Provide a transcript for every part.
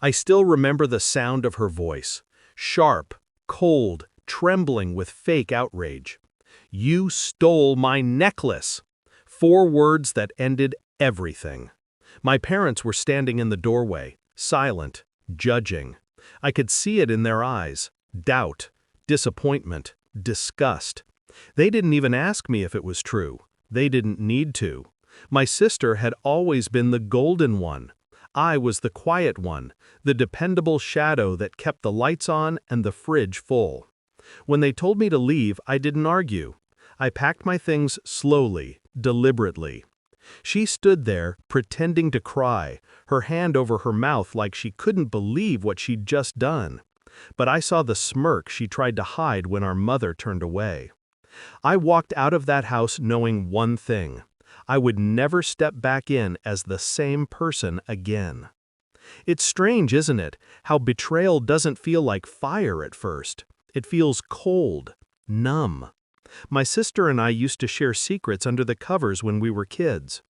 I still remember the sound of her voice, sharp, cold, trembling with fake outrage. "You stole my necklace!" 4 words that ended everything. My parents were standing in the doorway, silent, judging. I could see it in their eyes: doubt, disappointment, disgust. They didn't even ask me if it was true. They didn't need to. My sister had always been the golden one. I was the quiet one, the dependable shadow that kept the lights on and the fridge full. When they told me to leave, I didn't argue. I packed my things slowly, deliberately. She stood there, pretending to cry, her hand over her mouth like she couldn't believe what she'd just done. But I saw the smirk she tried to hide when our mother turned away. I walked out of that house knowing one thing: I would never step back in as the same person again. It's strange, isn't it, how betrayal doesn't feel like fire at first. It feels cold, numb. My sister and I used to share secrets under the covers when we were kids.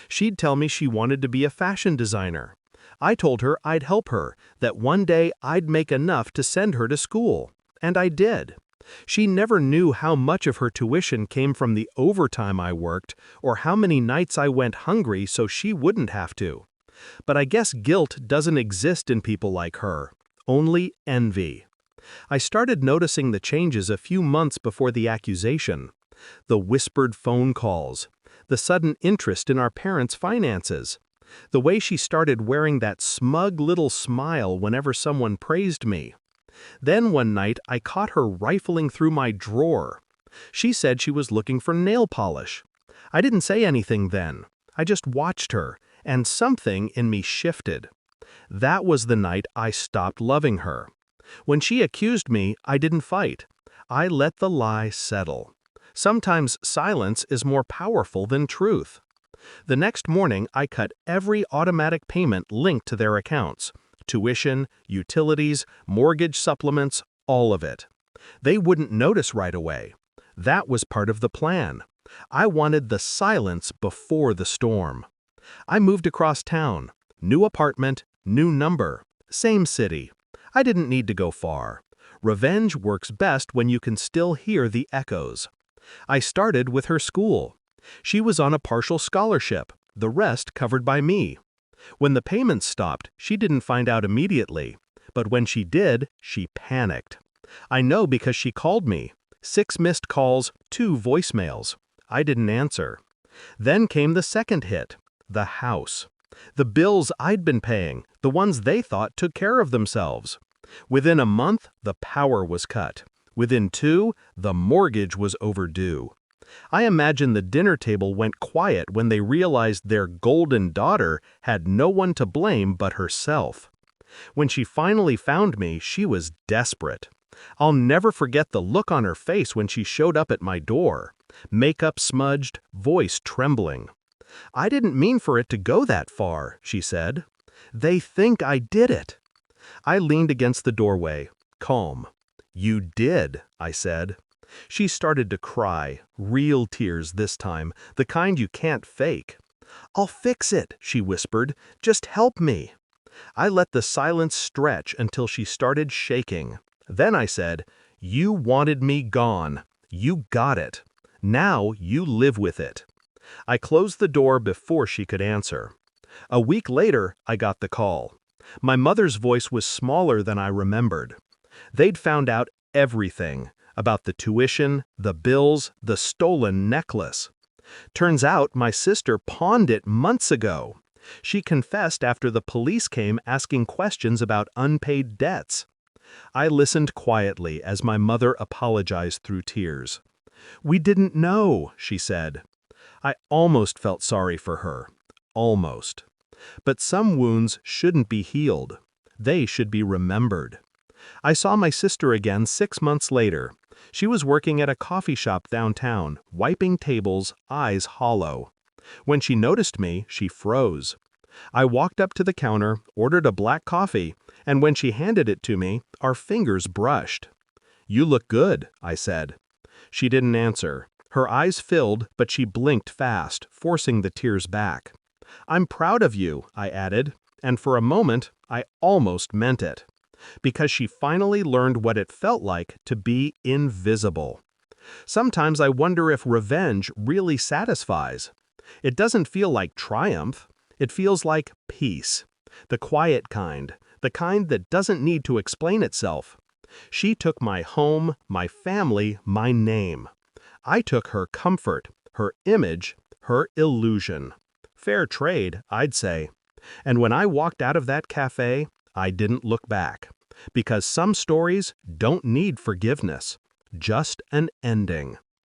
She'd tell me she wanted to be a fashion designer. I told her I'd help her, that one day I'd make enough to send her to school. And I did. She never knew how much of her tuition came from the overtime I worked, or how many nights I went hungry so she wouldn't have to. But I guess guilt doesn't exist in people like her, only envy. I started noticing the changes a few months before the accusation. The whispered phone calls, the sudden interest in our parents' finances, the way she started wearing that smug little smile whenever someone praised me. Then one night I caught her rifling through my drawer. She said she was looking for nail polish. I didn't say anything then. I just watched her, and something in me shifted. That was the night I stopped loving her. When she accused me, I didn't fight. I let the lie settle. Sometimes silence is more powerful than truth. The next morning, I cut every automatic payment linked to their accounts: tuition, utilities, mortgage supplements, all of it. They wouldn't notice right away. That was part of the plan. I wanted the silence before the storm. I moved across town. New apartment, new number, same city. I didn't need to go far. Revenge works best when you can still hear the echoes. I started with her school. She was on a partial scholarship, the rest covered by me. When the payments stopped, she didn't find out immediately. But when she did, she panicked. I know because she called me. 6 missed calls, 2 voicemails. I didn't answer. Then came the second hit: the house. The bills I'd been paying, the ones they thought took care of themselves. Within a month, the power was cut. Within 2, the mortgage was overdue. I imagine the dinner table went quiet when they realized their golden daughter had no one to blame but herself. When she finally found me, she was desperate. I'll never forget the look on her face when she showed up at my door. Makeup smudged, voice trembling. "I didn't mean for it to go that far," she said. "They think I did it." I leaned against the doorway, calm. "You did," I said. She started to cry, real tears this time, the kind you can't fake. "I'll fix it," she whispered. "Just help me." I let the silence stretch until she started shaking. Then I said, "You wanted me gone. You got it. Now you live with it." I closed the door before she could answer. A week later, I got the call. My mother's voice was smaller than I remembered. They'd found out everything about the tuition, the bills, the stolen necklace. Turns out my sister pawned it months ago. She confessed after the police came asking questions about unpaid debts. I listened quietly as my mother apologized through tears. "We didn't know," she said. I almost felt sorry for her. Almost. But some wounds shouldn't be healed. They should be remembered. I saw my sister again 6 months later. She was working at a coffee shop downtown, wiping tables, eyes hollow. When she noticed me, she froze. I walked up to the counter, ordered a black coffee, and when she handed it to me, our fingers brushed. "You look good," I said. She didn't answer. Her eyes filled, but she blinked fast, forcing the tears back. "I'm proud of you," I added, and for a moment, I almost meant it. Because she finally learned what it felt like to be invisible. Sometimes I wonder if revenge really satisfies. It doesn't feel like triumph. It feels like peace. The quiet kind. The kind that doesn't need to explain itself. She took my home, my family, my name. I took her comfort, her image, her illusion. Fair trade, I'd say. And when I walked out of that cafe, I didn't look back. Because some stories don't need forgiveness, just an ending.